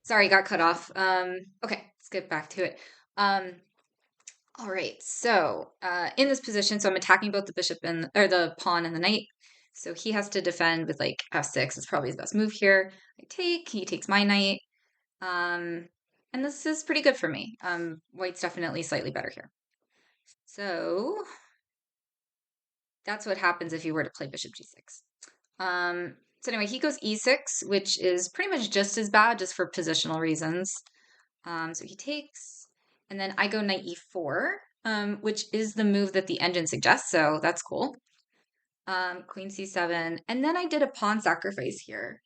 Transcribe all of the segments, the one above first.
Sorry, got cut off. Okay, let's get back to it. Um, all right, so in this position, so I'm attacking both the bishop and or the pawn and the knight. So he has to defend with like f6. It's probably his best move here. I take, he takes my knight. Um, and this is pretty good for me. White's definitely slightly better here. So that's what happens if you were to play bishop g6. So anyway, he goes e6, which is pretty much just as bad, just for positional reasons. So he takes, and then I go knight e4, which is the move that the engine suggests, so that's cool. Queen c7, and then I did a pawn sacrifice here.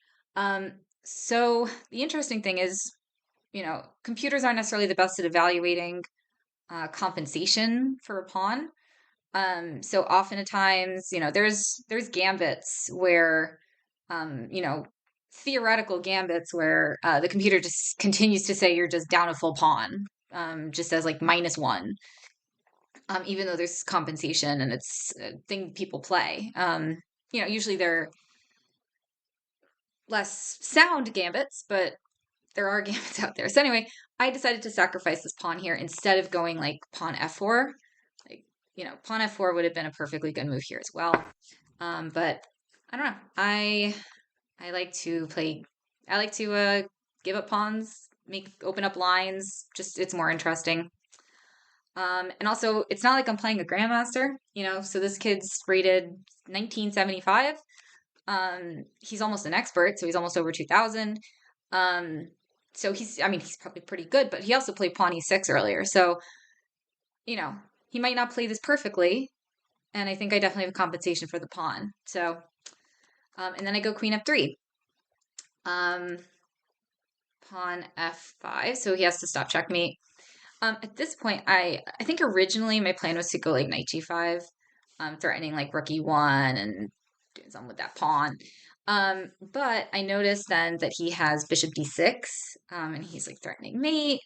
So the interesting thing is, computers aren't necessarily the best at evaluating compensation for a pawn. So oftentimes, there's gambits where, theoretical gambits where the computer just continues to say you're just down a full pawn, just as like -1, even though there's compensation and it's a thing people play. Usually they're less sound gambits, but there are gambits out there. So anyway, I decided to sacrifice this pawn here instead of going like pawn f4. Like, pawn f4 would have been a perfectly good move here as well. But I don't know. I like to play. I like to give up pawns, open up lines. Just it's more interesting. And also, it's not like I'm playing a grandmaster, So this kid's rated 1975. He's almost an expert, so he's almost over 2000. So he's probably pretty good, but he also played pawn e6 earlier. So, he might not play this perfectly. And I think I definitely have compensation for the pawn. So, and then I go queen f3. Pawn f5. So he has to stop checkmate. At this point, I think originally my plan was to go like knight g5, threatening like rook e1 and doing something with that pawn. But I noticed then that he has bishop d6, and he's like threatening mate,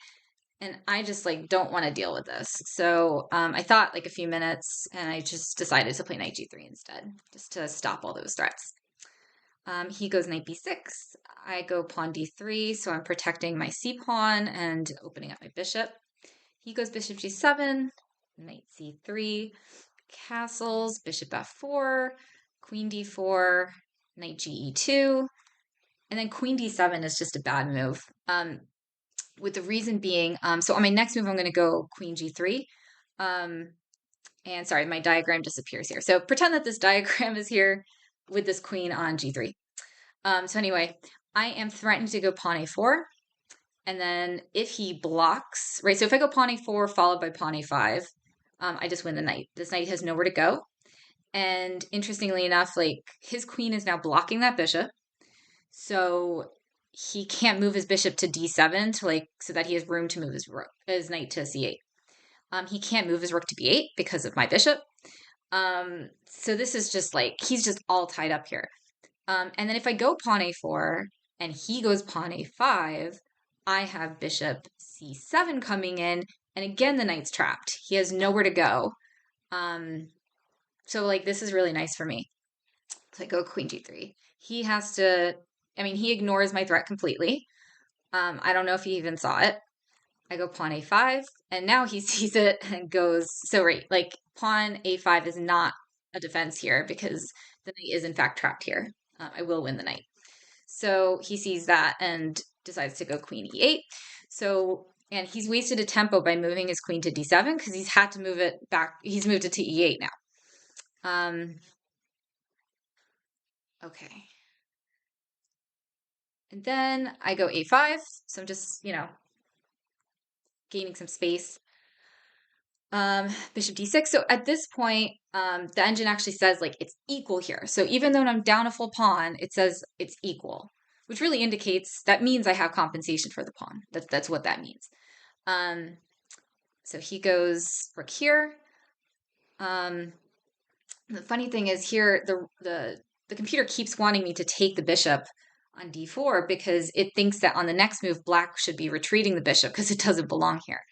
and I just like don't want to deal with this. So I thought like a few minutes, and I just decided to play knight g3 instead, just to stop all those threats. He goes knight b6. I go pawn d3, so I'm protecting my c pawn and opening up my bishop. He goes bishop g7, knight c3, castles, bishop f4, queen d4, knight ge2, and then queen d7 is just a bad move. With the reason being, so on my next move, I'm going to go queen g3. And sorry, my diagram disappears here. So pretend that this diagram is here with this queen on g3. So anyway, I am threatened to go pawn a4. And then if he blocks, right? So if I go pawn a4 followed by pawn a5, I just win the knight. This knight has nowhere to go. And interestingly enough, like his queen is now blocking that bishop. So he can't move his bishop to d7 to like so that he has room to move his knight to c8. He can't move his rook to b8 because of my bishop. So this is just like he's just all tied up here. And then if I go pawn a4 and he goes pawn a5, I have bishop c7 coming in, and again the knight's trapped. He has nowhere to go. So like this is really nice for me. So I go queen g3. He has to. I mean, he ignores my threat completely. I don't know if he even saw it. I go pawn a5, and now he sees it and goes. So right, like pawn a5 is not a defense here because the knight is in fact trapped here. I will win the knight. So he sees that and decides to go queen e8. So, and he's wasted a tempo by moving his queen to d7 because he's had to move it back. He's moved it to e8 now. Okay. And then I go a5. So I'm just, gaining some space. Bishop d6. So at this point, the engine actually says like it's equal here. So even though I'm down a full pawn, it says it's equal, which really indicates that means I have compensation for the pawn. That's what that means. So he goes rook here. The funny thing is here, the computer keeps wanting me to take the bishop on d4 because it thinks that on the next move, black should be retreating the bishop because it doesn't belong here.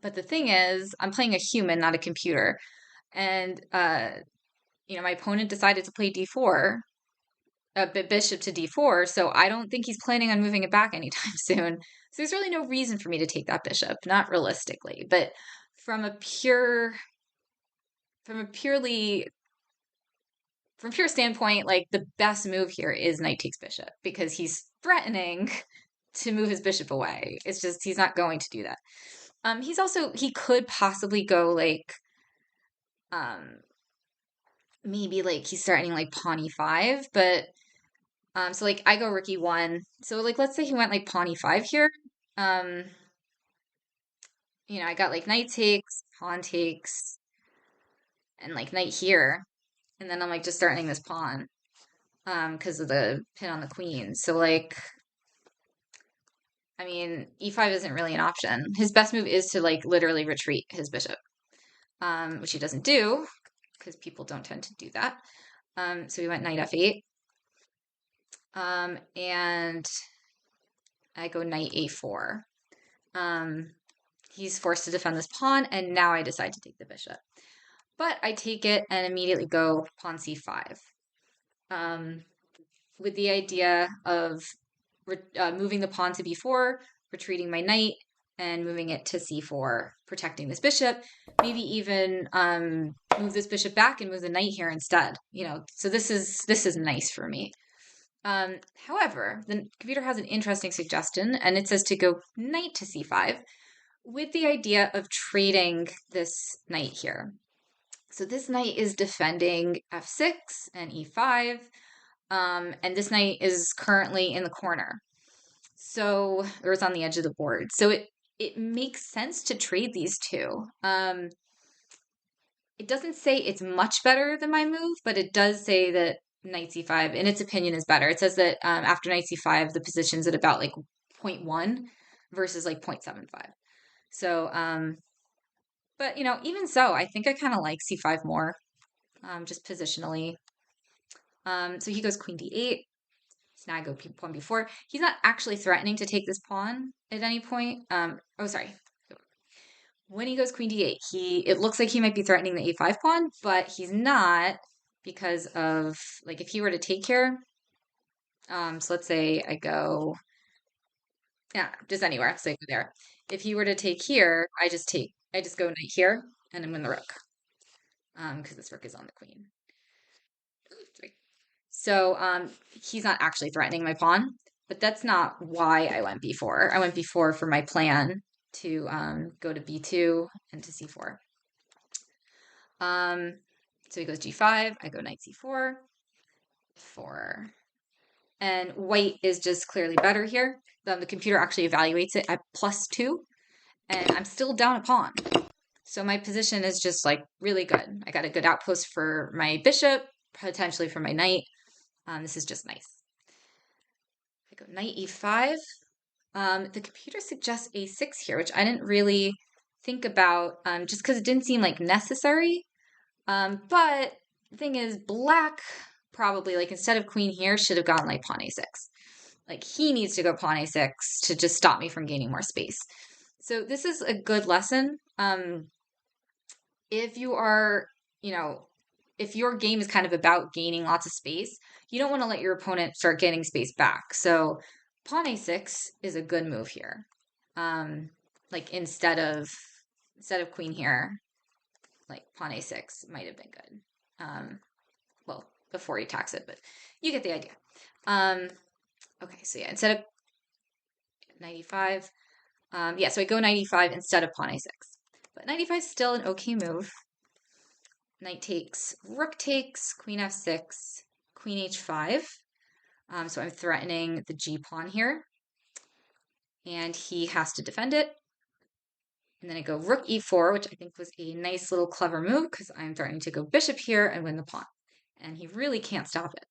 But the thing is, I'm playing a human, not a computer. And, my opponent decided to play d4. bishop to d4, so I don't think he's planning on moving it back anytime soon. So there's really no reason for me to take that bishop, not realistically. But from a pure, from a purely, from pure standpoint, like the best move here is knight takes bishop because he's threatening to move his bishop away. It's just he's not going to do that. He could possibly go like um maybe like he's threatening like pawn e5, but so like I go rook e1. So like let's say he went like pawn e5 here. Um, I got like knight takes, pawn takes, and like knight here. And then I'm like just threatening this pawn because of the pin on the queen. So like I mean, e5 isn't really an option. His best move is to like literally retreat his bishop, which he doesn't do because people don't tend to do that. So we went knight f8. And I go knight a4. He's forced to defend this pawn, and now I decide to take the bishop. But I take it and immediately go pawn c5, with the idea of moving the pawn to b4, retreating my knight, and moving it to c4, protecting this bishop. Maybe even move this bishop back and move the knight here instead. So this is nice for me. However, the computer has an interesting suggestion, and it says to go knight to c5 with the idea of trading this knight here. So this knight is defending f6 and e5, and this knight is currently in the corner. So, or it's on the edge of the board. So it makes sense to trade these two. It doesn't say it's much better than my move, but it does say that knight c5, in its opinion, is better. It says that after knight c5, the position's at about like 0.1 versus like 0.75. So, but even so, I think I kind of like c5 more, just positionally. So he goes queen d8. So now I go pawn b4. He's not actually threatening to take this pawn at any point. Oh, sorry. When he goes queen d8, it looks like he might be threatening the a5 pawn, but he's not because of, like, if he were to take here, so let's say I go, yeah, just anywhere, so I go there. If he were to take here, I just go knight here, and then win the rook, because this rook is on the queen. So he's not actually threatening my pawn, but that's not why I went b4. I went b4 for my plan to go to b2 and to c4. So he goes g5, I go knight c4, 4. And white is just clearly better here. The computer actually evaluates it at +2, and I'm still down a pawn. So my position is just like really good. I got a good outpost for my bishop, potentially for my knight. This is just nice. I go knight e5. The computer suggests a6 here, which I didn't really think about just because it didn't seem like necessary. But the thing is, black probably, like, instead of queen here, should have gone like pawn a6. Like, he needs to go pawn a6 to just stop me from gaining more space. So this is a good lesson. If you are, if your game is kind of about gaining lots of space, you don't want to let your opponent start getting space back. So pawn a6 is a good move here. Like instead of queen here, like pawn a6 might have been good. Well, before he attacks it, but you get the idea. Okay, so yeah, instead of knight e5, so I go knight e5 instead of pawn a6. But knight e5 is still an okay move. Knight takes, rook takes, queen f6, queen h5. So I'm threatening the g pawn here. And he has to defend it. And then I go rook e4, which I think was a nice little clever move because I'm threatening to go bishop here and win the pawn. And he really can't stop it.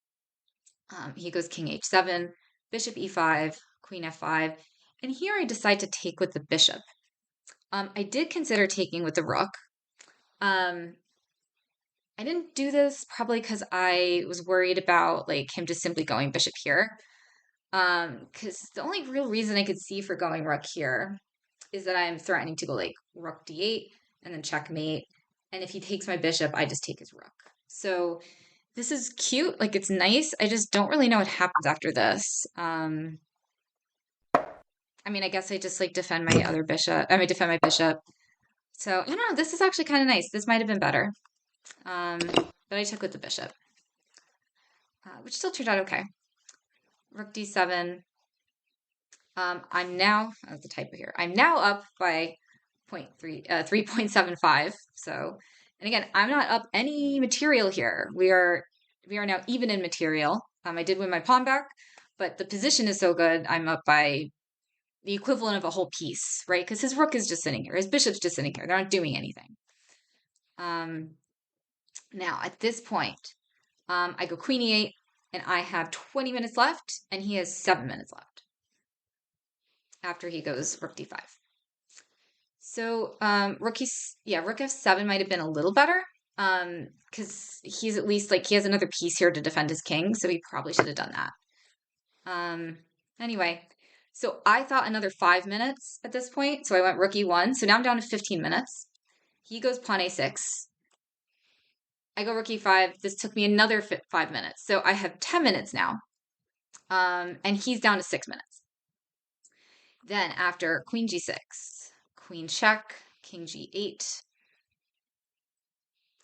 He goes king h7, bishop e5, queen f5. And here I decide to take with the bishop. I did consider taking with the rook. I didn't do this probably because I was worried about like him just simply going bishop here. Because the only real reason I could see for going rook here is that I'm threatening to go like rook d8 and then checkmate. And if he takes my bishop, I just take his rook. So this is cute. Like it's nice. I just don't really know what happens after this. I mean, I guess I just like defend my other bishop. I mean, defend my bishop. So I don't know. This is actually kind of nice. This might have been better. But I took with the bishop, which still turned out okay. Rook d7. I'm now, the typo here. I'm now up by 3.75. So, and again, I'm not up any material here. We are now even in material. I did win my pawn back, but the position is so good. I'm up by the equivalent of a whole piece, right? Because his rook is just sitting here. His bishop's just sitting here. They're not doing anything. Now at this point, I go queen e8, and I have 20 minutes left, and he has 7 minutes left after he goes rook d5. So rook f7 might have been a little better because he's at least like he has another piece here to defend his king, so he probably should have done that. Anyway, so I thought another 5 minutes at this point, so I went rook e1. So now I'm down to 15 minutes. He goes pawn a6. I go rook e5. This took me another 5 minutes, so I have 10 minutes now, and he's down to 6 minutes. Then after queen g6, queen check, king g8,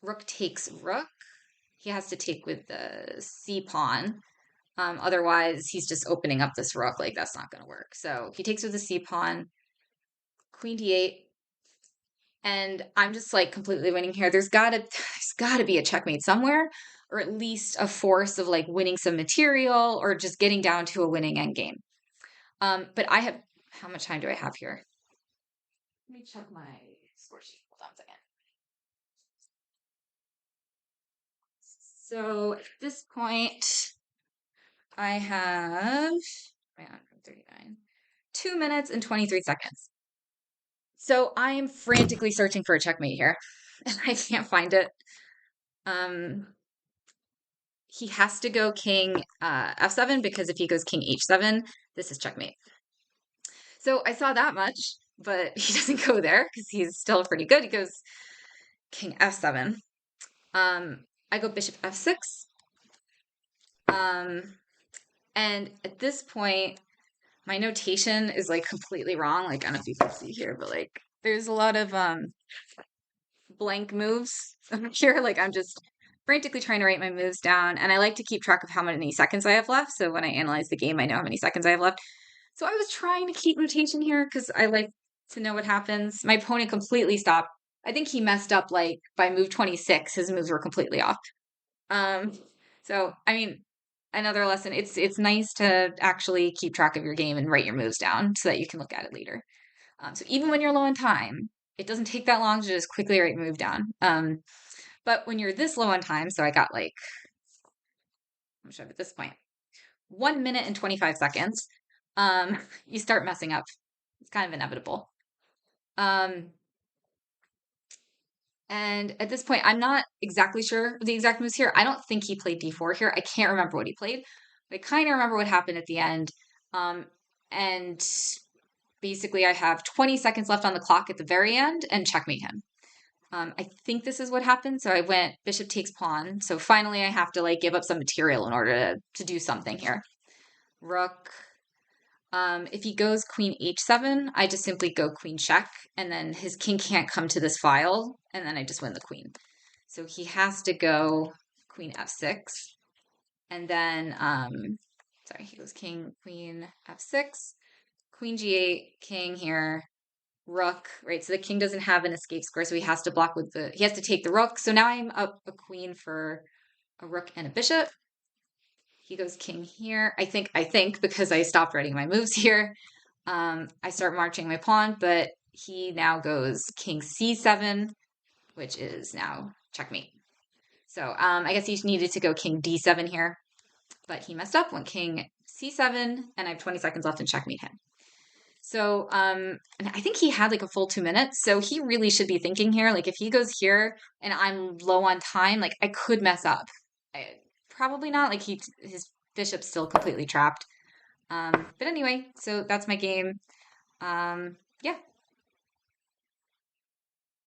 rook takes rook. He has to take with the c pawn. Otherwise, he's just opening up this rook. Like, that's not going to work. So he takes with the c pawn, queen d8, and I'm just like completely winning here. There's gotta be a checkmate somewhere, or at least a force of like winning some material or just getting down to a winning endgame. But I have, how much time do I have here? Let me check my score sheet. Hold on a second. So at this point, I have 39, 2 minutes and 23 seconds. So I am frantically searching for a checkmate here, and I can't find it. He has to go king f7, because if he goes king h7, this is checkmate. So I saw that much, but he doesn't go there because he's still pretty good. He goes king f7. I go bishop f6. And at this point, my notation is like completely wrong. Like, I don't know if you can see here, but like there's a lot of blank moves here. Like, I'm just frantically trying to write my moves down, and I like to keep track of how many seconds I have left. So when I analyze the game, I know how many seconds I have left. So I was trying to keep notation here because I like to know what happens. My opponent completely stopped. I think he messed up like by move 26. His moves were completely off. So I mean, another lesson. It's nice to actually keep track of your game and write your moves down so that you can look at it later. So even when you're low on time, it doesn't take that long to just quickly write your move down. But when you're this low on time, so I got like, how much I have at this point? 1 minute and 25 seconds. You start messing up. It's kind of inevitable. And at this point, I'm not exactly sure the exact moves here. I don't think he played d4 here. I can't remember what he played, but I kind of remember what happened at the end. And basically, I have 20 seconds left on the clock at the very end and checkmate him. I think this is what happened. So I went bishop takes pawn. So finally, I have to like give up some material in order to do something here. Rook. If he goes queen h7, I just simply go queen check, and then his king can't come to this file, and then I just win the queen. So he has to go queen f6, and then, he goes king, queen f6, queen g8, king here, rook, right? So the king doesn't have an escape square, so he has to block with he has to take the rook. So now I'm up a queen for a rook and a bishop. He goes king here. I think because I stopped writing my moves here, I start marching my pawn, but he now goes king c7, which is now checkmate. So I guess he needed to go king d7 here, but he messed up, went king c7, and I have 20 seconds left and checkmate him. So and I think he had like a full 2 minutes, so he really should be thinking here, like if he goes here and I'm low on time, like I could mess up. Probably not, like his bishop's still completely trapped. But anyway, so that's my game. Yeah,